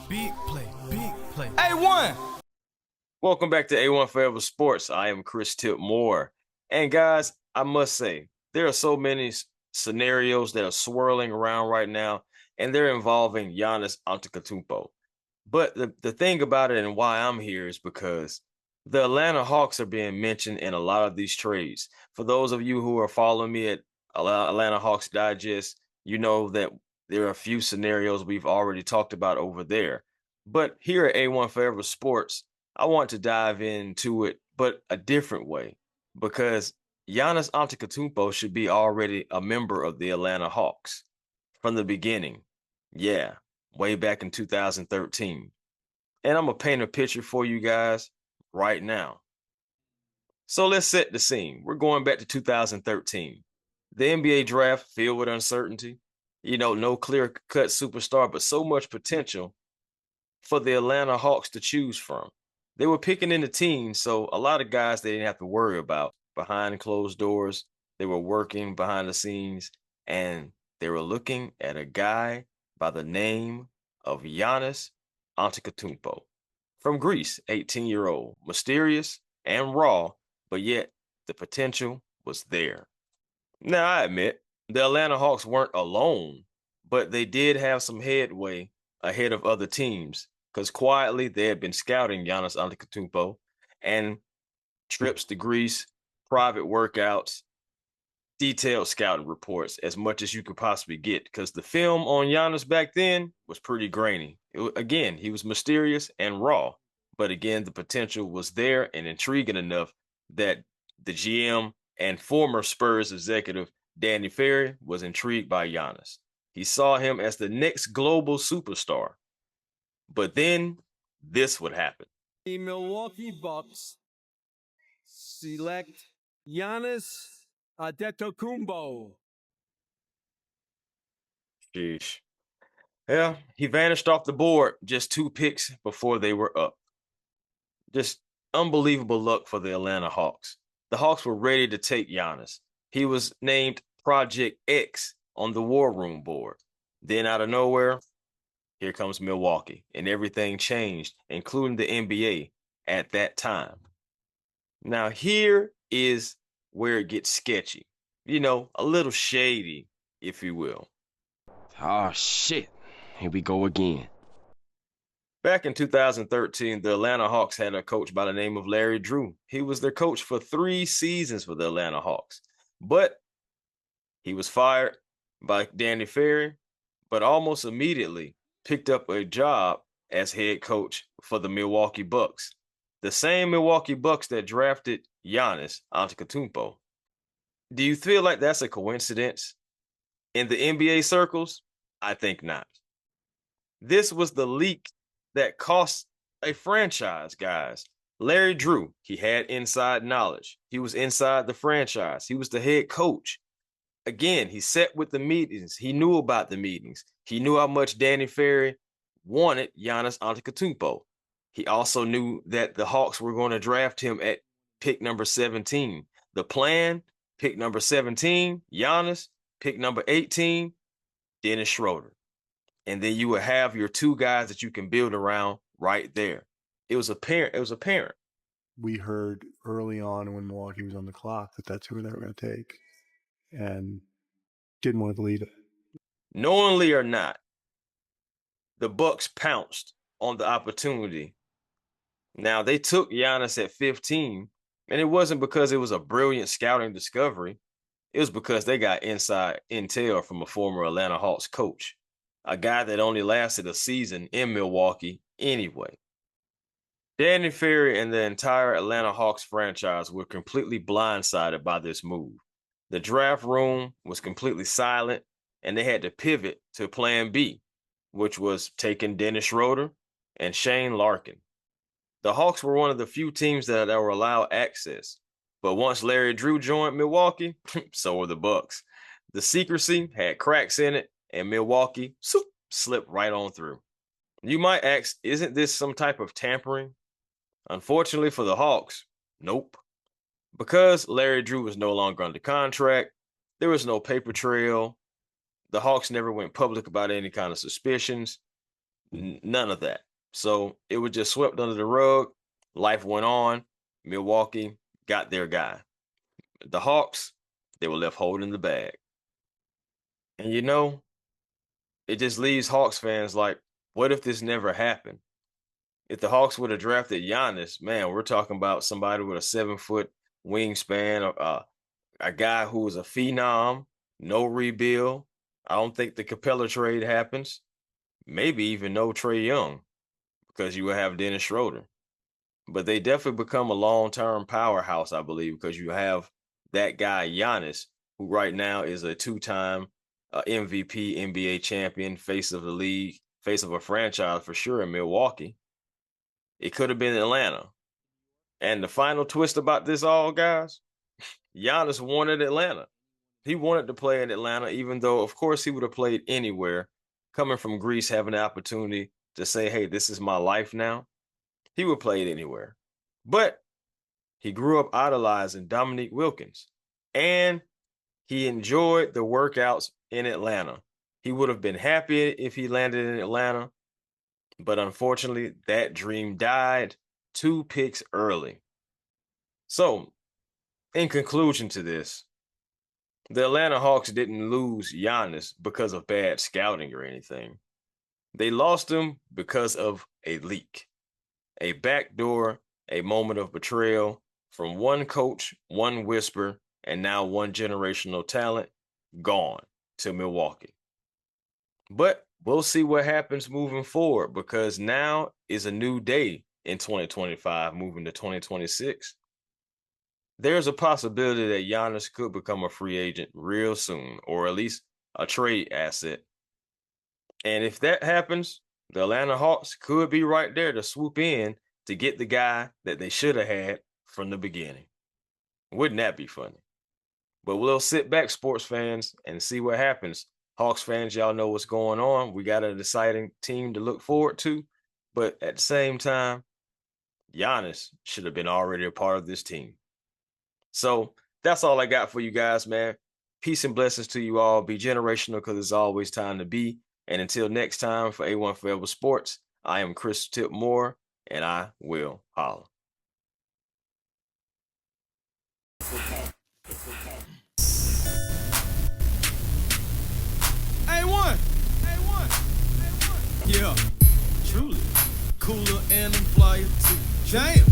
Big play, big play. A1! Welcome back to A1 Forever Sports. I am Chris Tip Moore. And guys, I must say, there are so many scenarios that are swirling around right now, and they're involving Giannis Antetokounmpo. But the thing about it and why I'm here is because the Atlanta Hawks are being mentioned in a lot of these trades. For those of you who are following me at Atlanta Hawks Digest, you know that there are a few scenarios we've already talked about over there. But here at A1 Forever Sports, I want to dive into it, but a different way, because Giannis Antetokounmpo should be already a member of the Atlanta Hawks from the beginning. Yeah, way back in 2013. And I'm going to paint a picture for you guys right now. So let's set the scene. We're going back to 2013. The NBA draft filled with uncertainty. No clear-cut superstar, but so much potential for the Atlanta Hawks to choose from. They were picking in the teens, so a lot of guys they didn't have to worry about behind closed doors. They were working behind the scenes, and they were looking at a guy by the name of Giannis Antetokounmpo from Greece, 18-year-old, mysterious and raw, but yet the potential was there. Now, I admit, the Atlanta Hawks weren't alone, but they did have some headway ahead of other teams because quietly they had been scouting Giannis Antetokounmpo and trips to Greece, private workouts, detailed scouting reports, as much as you could possibly get, because the film on Giannis back then was pretty grainy. Again, he was mysterious and raw, but again, the potential was there and intriguing enough that the GM and former Spurs executive Danny Ferry was intrigued by Giannis. He saw him as the next global superstar. But then this would happen. The Milwaukee Bucks select Giannis Antetokounmpo. Sheesh. Yeah, he vanished off the board just 2 picks before they were up. Just unbelievable luck for the Atlanta Hawks. The Hawks were ready to take Giannis. He was named Project X on the War Room board. Then out of nowhere, here comes Milwaukee, and everything changed, including the NBA at that time. Now, here is where it gets sketchy. A little shady, if you will. Oh, shit. Here we go again. Back in 2013, the Atlanta Hawks had a coach by the name of Larry Drew. He was their coach for 3 seasons for the Atlanta Hawks. But he was fired by Danny Ferry, but almost immediately picked up a job as head coach for the Milwaukee Bucks. The same Milwaukee Bucks that drafted Giannis Antetokounmpo. Do you feel like that's a coincidence? In the NBA circles, I think not. This was the leak that cost a franchise, guys. Larry Drew, he had inside knowledge. He was inside the franchise. He was the head coach. Again, he sat with the meetings. He knew about the meetings. He knew how much Danny Ferry wanted Giannis Antetokounmpo. He also knew that the Hawks were going to draft him at pick number 17. The plan, pick number 17, Giannis, pick number 18, Dennis Schroeder. And then you would have your 2 guys that you can build around right there. It was apparent. We heard early on when Milwaukee was on the clock that that's who they were going to take, and didn't want to delete it. Knowingly or not, the Bucks pounced on the opportunity. Now, they took Giannis at 15, and it wasn't because it was a brilliant scouting discovery. It was because they got inside intel from a former Atlanta Hawks coach, a guy that only lasted a season in Milwaukee anyway. Danny Ferry and the entire Atlanta Hawks franchise were completely blindsided by this move. The draft room was completely silent, and they had to pivot to plan B, which was taking Dennis Schroeder and Shane Larkin. The Hawks were one of the few teams that were allowed access, but once Larry Drew joined Milwaukee, so were the Bucks. The secrecy had cracks in it, and Milwaukee slipped right on through. You might ask, isn't this some type of tampering? Unfortunately for the Hawks, nope. Because Larry Drew was no longer under contract, there was no paper trail. The Hawks never went public about any kind of suspicions. None of that. So it was just swept under the rug. Life went on. Milwaukee got their guy. The Hawks, they were left holding the bag. And it just leaves Hawks fans like, what if this never happened? If the Hawks would have drafted Giannis, man, we're talking about somebody with a 7-foot wingspan, a guy who was a phenom, no rebuild. I don't think the Capella trade happens. Maybe even no Trae Young, because you will have Dennis Schroeder. But they definitely become a long-term powerhouse, I believe, because you have that guy, Giannis, who right now is a 2-time MVP, NBA champion, face of the league, face of a franchise for sure in Milwaukee. It could have been Atlanta. And the final twist about this all, guys, Giannis wanted Atlanta. He wanted to play in Atlanta, even though, of course, he would have played anywhere. Coming from Greece, having the opportunity to say, hey, this is my life now, he would play it anywhere. But he grew up idolizing Dominique Wilkins, and he enjoyed the workouts in Atlanta. He would have been happy if he landed in Atlanta, but unfortunately, that dream died 2 picks early. So, in conclusion to this, the Atlanta Hawks didn't lose Giannis because of bad scouting or anything. They lost him because of a leak, a backdoor, a moment of betrayal from one coach, one whisper, and now one generational talent gone to Milwaukee. But we'll see what happens moving forward, because now is a new day in 2025, moving to 2026. There's a possibility that Giannis could become a free agent real soon, or at least a trade asset. And if that happens, the Atlanta Hawks could be right there to swoop in to get the guy that they should have had from the beginning. Wouldn't that be funny? But we'll sit back, sports fans, and see what happens. Hawks fans, y'all know what's going on. We got an exciting team to look forward to. But at the same time, Giannis should have been already a part of this team. So that's all I got for you guys, man. Peace and blessings to you all. Be generational, because it's always time to be. And until next time, for A1 Forever Sports, I am Chris Tip Moore, and I will holler. A1. Yeah, truly. Cooler and I'm flyer too. Jam.